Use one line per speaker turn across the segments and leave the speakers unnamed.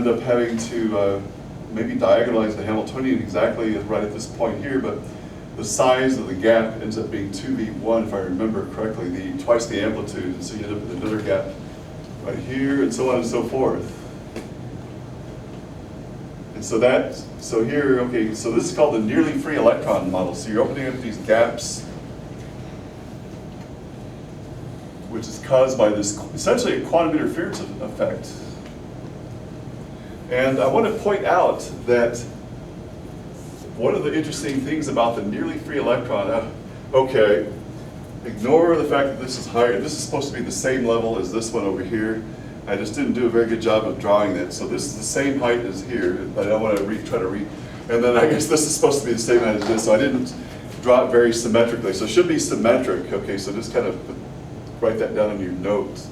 End up having to maybe diagonalize the Hamiltonian exactly right at this point here, but the size of the gap ends up being 2v1, if I remember correctly, twice the amplitude, and so you end up with another gap right here, and so on and so forth. And so here, okay, so this is called the nearly free electron model. So you're opening up these gaps, which is caused by this, essentially a quantum interference effect. And I want to point out that one of the interesting things about the nearly free electron, okay, ignore the fact that this is higher. This is supposed to be the same level as this one over here. I just didn't do a very good job of drawing that. So this is the same height as here, but I want to and then I guess this is supposed to be the same height as this, so I didn't draw it very symmetrically. So it should be symmetric. Okay, so just kind of write that down in your notes.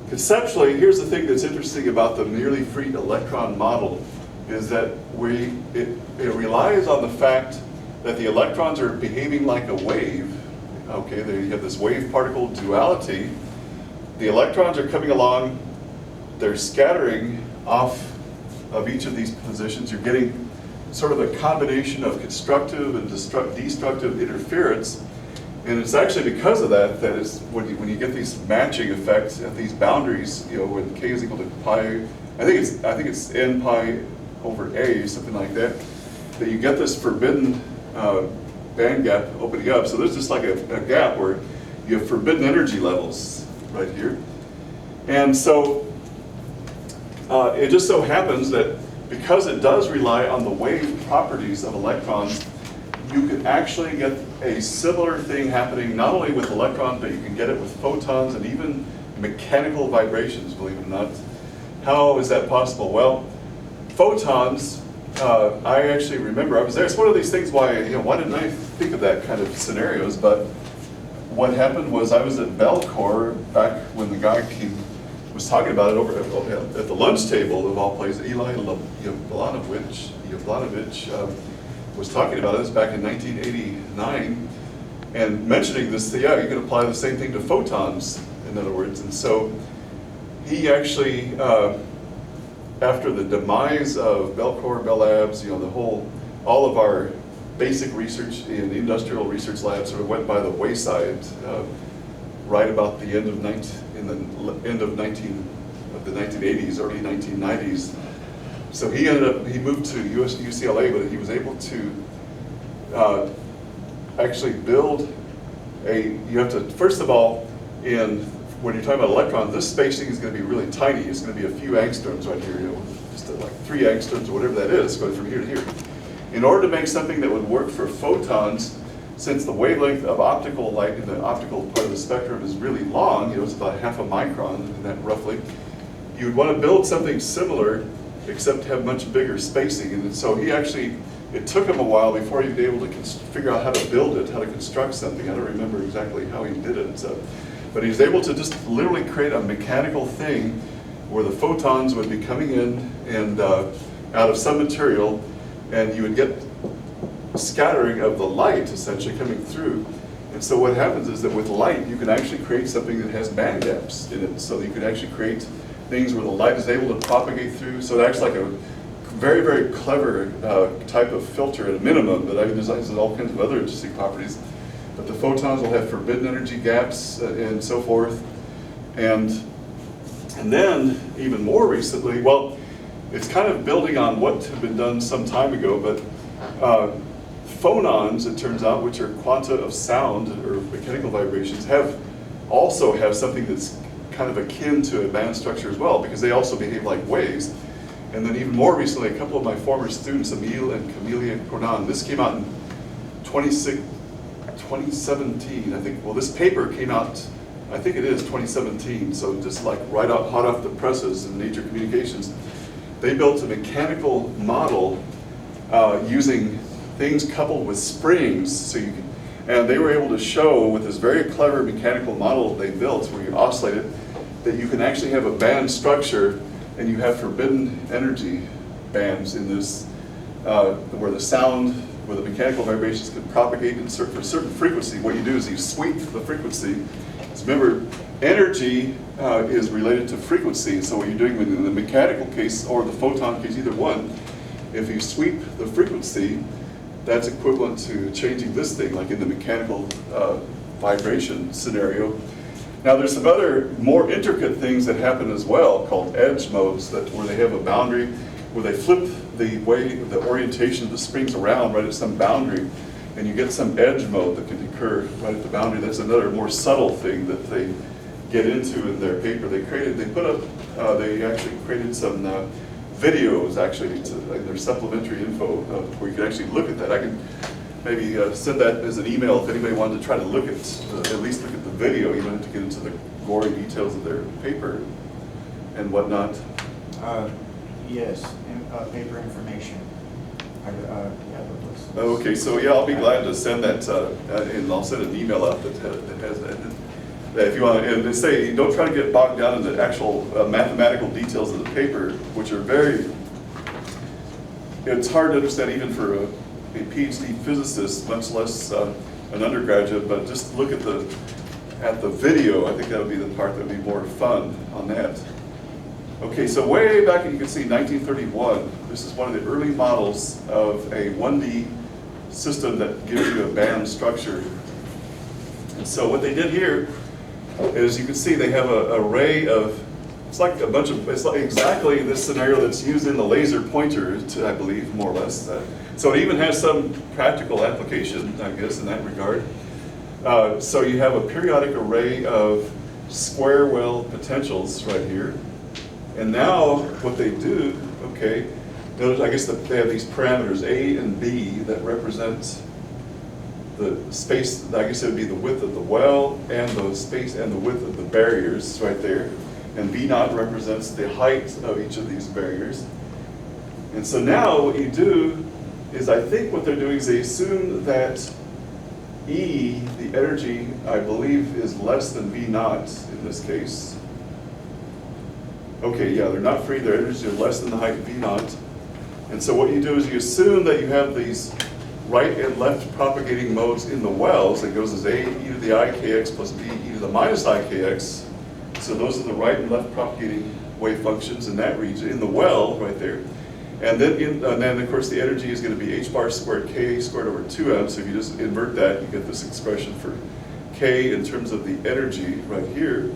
Conceptually, here's the thing that's interesting about the nearly free electron model, is that it relies on the fact that the electrons are behaving like a wave. Okay, there you have this wave-particle duality. The electrons are coming along, they're scattering off of each of these positions. You're getting sort of a combination of constructive and destructive interference. And it's actually because of that is when you get these matching effects at these boundaries, you know, when k is equal to pi, I think it's n pi over a, something like that, that you get this forbidden band gap opening up. So there's just like a gap where you have forbidden energy levels right here. And so it just so happens that because it does rely on the wave properties of electrons, you can actually get a similar thing happening not only with electrons, but you can get it with photons and even mechanical vibrations, believe it or not. How is that possible? Well, photons, I actually remember, I was there. It's one of these things why didn't I think of that kind of scenarios? But what happened was I was at Belcor back when the guy was talking about it over at the lunch table of all places. Eli Yablanovich was talking about this back in 1989 and mentioning this, yeah, you can apply the same thing to photons, in other words. And so he actually, after the demise of Belcor, Bell Labs, all of our basic research in the industrial research labs sort of went by the wayside right about the end of the 1980s, early 1990s. So he moved to UCLA, but he was able to actually build you have to, first of all, when you're talking about electrons, this spacing is going to be really tiny. It's going to be a few angstroms right here, just like 3 angstroms or whatever that is, going from here to here. In order to make something that would work for photons, since the wavelength of optical light in the optical part of the spectrum is really long, it's about half a micron, that roughly, you would want to build something similar, except have much bigger spacing. And so it took him a while before he'd be able to figure out how to build it, how to construct something. I don't remember exactly how he did it. But he was able to just literally create a mechanical thing where the photons would be coming in and out of some material, and you would get scattering of the light essentially coming through. And so what happens is that with light, you can actually create something that has band gaps in it. So you can actually create things where the light is able to propagate through. So it acts like a very, very clever type of filter at a minimum, but there's all kinds of other interesting properties. But the photons will have forbidden energy gaps and so forth. And then, even more recently, well, it's kind of building on what had been done some time ago, but phonons, it turns out, which are quanta of sound or mechanical vibrations, also have something that's kind of akin to a band structure as well, because they also behave like waves. And then even more recently, a couple of my former students, Emile and Camelia Cornan, this came out in 2017, I think. Well, this paper came out, I think it is 2017, so just like hot off the presses in Nature Communications. They built a mechanical model using things coupled with springs, and they were able to show with this very clever mechanical model they built, where you oscillate it, that you can actually have a band structure, and you have forbidden energy bands in this, where the mechanical vibrations can propagate for a certain frequency. What you do is you sweep the frequency, remember, energy is related to frequency. So what you're doing in the mechanical case or the photon case, either one, if you sweep the frequency, that's equivalent to changing this thing, like in the mechanical vibration scenario. Now there's some other more intricate things that happen as well called edge modes, where they have a boundary, where they flip the orientation of the springs around right at some boundary, and you get some edge mode that can occur right at the boundary. That's another more subtle thing that they get into in their paper. They actually created some videos actually like their supplementary info where you can actually look at that. I can maybe send that as an email if anybody wanted to try to look at least look at the video, even to get into the gory details of their paper and whatnot.
Yes, paper information.
Okay, so yeah, I'll be glad to send that, and I'll send an email out that has that. That if you want to, and say, don't try to get bogged down in the actual mathematical details of the paper, which are it's hard to understand even for a PhD physicist, much less an undergraduate, but just look at the video. I think that would be the part that would be more fun on that. Okay, so way back, you can see 1931, this is one of the early models of a 1D system that gives you a band structure. And so what they did here is, you can see they have an array of, it's like exactly this scenario that's used in the laser pointer, I believe, more or less. So it even has some practical application, I guess, in that regard. So you have a periodic array of square well potentials right here. And now what they do, okay, notice I guess that they have these parameters A and B that represent the space. I guess it would be the width of the well and the space and the width of the barriers right there. And V naught represents the height of each of these barriers. And so now what you do is, I think what they're doing is they assume that E, the energy, I believe, is less than V naught in this case. Okay, yeah, they're not free, their energies are less than the height of V naught. And so what you do is you assume that you have these right and left propagating modes in the wells that goes as A e to the ikx plus B e to the minus ikx. So those are the right and left propagating wave functions in that region, in the well right there. And then of course the energy is going to be h bar squared k squared over 2m. So if you just invert that, you get this expression for k in terms of the energy right here.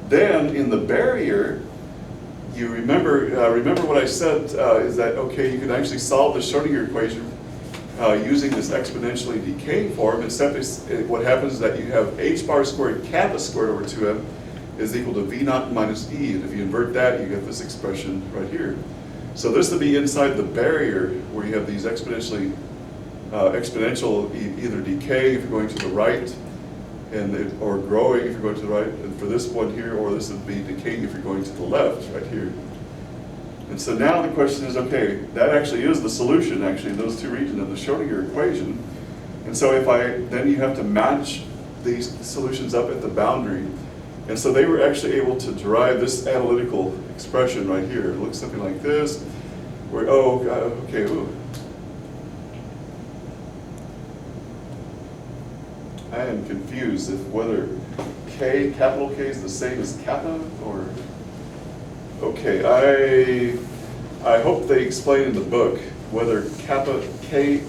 Then in the barrier, you remember what I said is that, okay, you can actually solve the Schrodinger equation using this exponentially decaying form, except what happens is that you have h bar squared kappa squared over 2m is equal to v naught minus e, and if you invert that, you get this expression right here. So this would be inside the barrier, where you have these exponential either decay if you're going to the right, or growing if you're going to the right, and for this one here, or this would be decaying if you're going to the left, right here. And so now the question is, okay, that actually is the solution, actually, in those two regions of the Schrodinger equation. And so then you have to match these solutions up at the boundary. And so they were actually able to derive this analytical expression right here. It looks something like this, where, okay, ooh. I am confused if whether K, capital K, is the same as kappa, or, okay, I hope they explain in the book whether kappa K,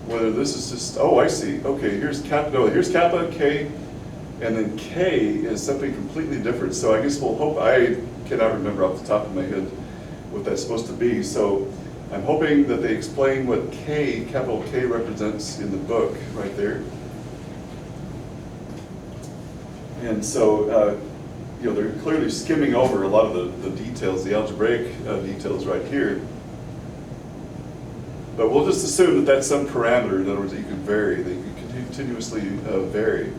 whether this is just, oh, I see, okay, here's kappa, no, here's kappa K, and then K is something completely different. So I guess we'll hope, I cannot remember off the top of my head what that's supposed to be. So I'm hoping that they explain what K, capital K, represents in the book right there. And so, they're clearly skimming over a lot of the details, the algebraic details right here. But we'll just assume that that's some parameter, in other words, that you can vary, that you can continuously vary.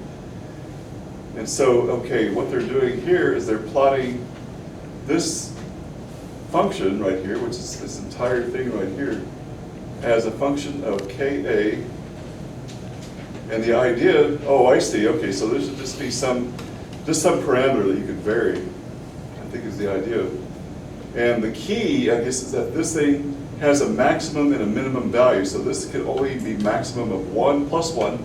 And so, okay, what they're doing here is they're plotting this function right here, which is this entire thing right here, as a function of Ka. And the idea, oh, I see, okay, so there should just be some parameter that you could vary, I think is the idea. And the key, I guess, is that this thing has a maximum and a minimum value. So this can only be maximum of 1 plus 1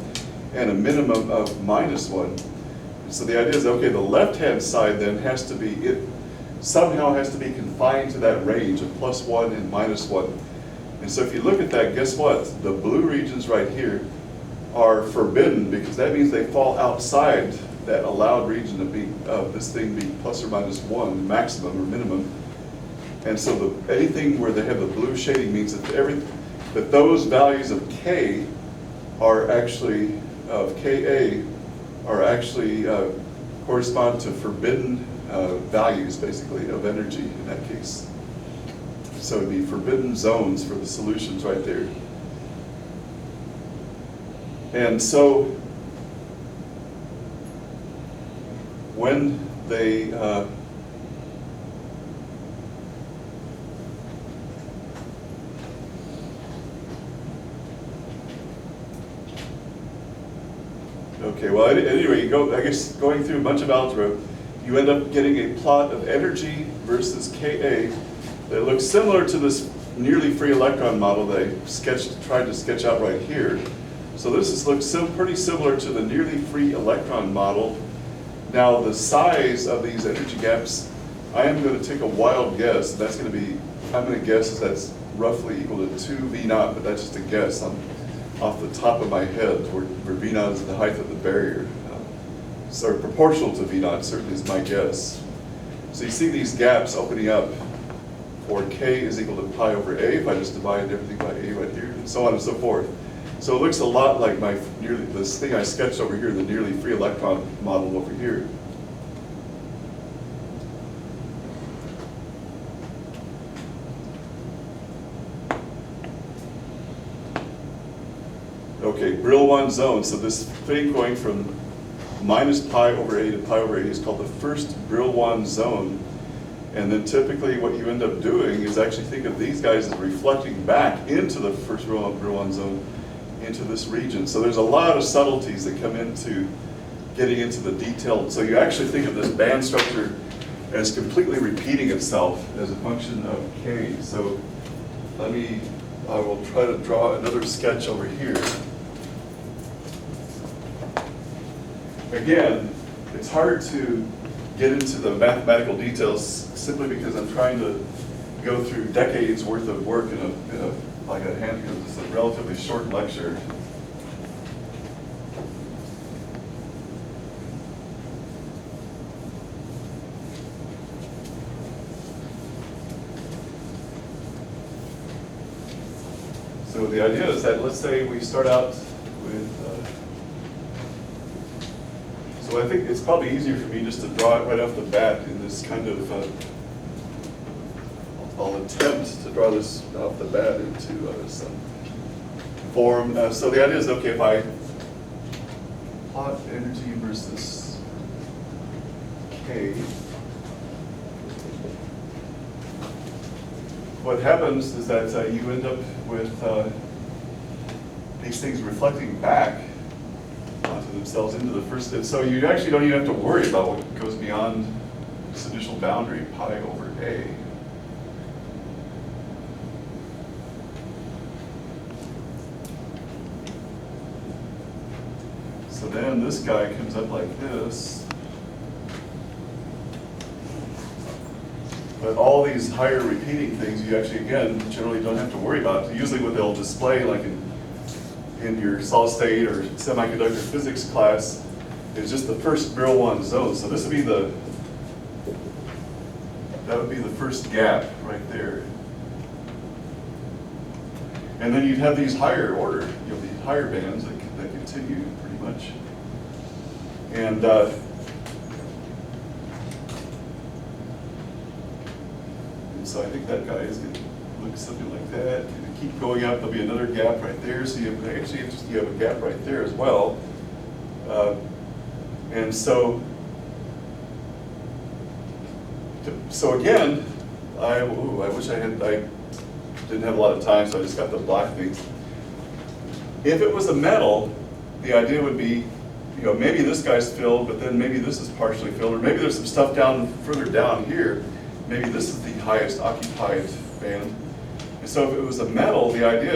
and a minimum of minus 1. So the idea is, okay, the left-hand side then has to be, it somehow has to be confined to that range of +1 and -1. And so if you look at that, guess what? The blue regions right here are forbidden, because that means they fall outside that allowed region of this thing being ±1, maximum or minimum. And so anything where they have the blue shading means that those values of K are actually, of Ka, are actually correspond to forbidden values, basically, of energy in that case. So it'd be forbidden zones for the solutions right there. And so when they okay, well, anyway, I guess going through a bunch of algebra, you end up getting a plot of energy versus Ka that looks similar to this nearly free electron model that I tried to sketch out right here. So this looks pretty similar to the nearly free electron model. Now the size of these energy gaps, I am going to take a wild guess. That's going to be, I'm going to guess that's roughly equal to 2 V naught, but that's just a guess off the top of my head, where V naught is the height of the barrier. So proportional to V naught certainly is my guess. So you see these gaps opening up for K is equal to pi over A, if I just divide everything by A right here, and so on and so forth. So it looks a lot like this thing I sketched over here, the nearly free electron model over here. Okay, Brillouin zone. So this thing going from -pi over A to pi over A is called the first Brillouin zone. And then typically what you end up doing is actually think of these guys as reflecting back into the first Brillouin zone, into this region. So there's a lot of subtleties that come into getting into the detailed. So you actually think of this band structure as completely repeating itself as a function of K. So I will try to draw another sketch over here. Again, it's hard to get into the mathematical details simply because I'm trying to go through decades worth of work in like a hand, because it's a relatively short lecture. So the idea is that, let's say we start out with, so I think it's probably easier for me just to draw it right off the bat in this kind of, I'll attempt to draw this off the bat into some form. So the idea is, okay, if I plot energy versus K, what happens is that you end up with these things reflecting back onto themselves into the first. So you actually don't even have to worry about what goes beyond this initial boundary, pi over A. So then this guy comes up like this. But all these higher repeating things, you actually, again, generally don't have to worry about. Usually what they'll display, like in your solid state or semiconductor physics class, is just the first Brillouin zone. So this would be that would be the first gap right there. And then you'd have these higher order, these higher bands that continue pretty much. And so I think that guy is going to look something like that. And keep going up, there'll be another gap right there. So you have a gap right there as well. And so again, I wish I didn't have a lot of time, so I just got the black things. If it was a metal, the idea would be, maybe this guy's filled, but then maybe this is partially filled, or maybe there's some stuff further down here. Maybe this is the highest occupied band. And so if it was a metal, the idea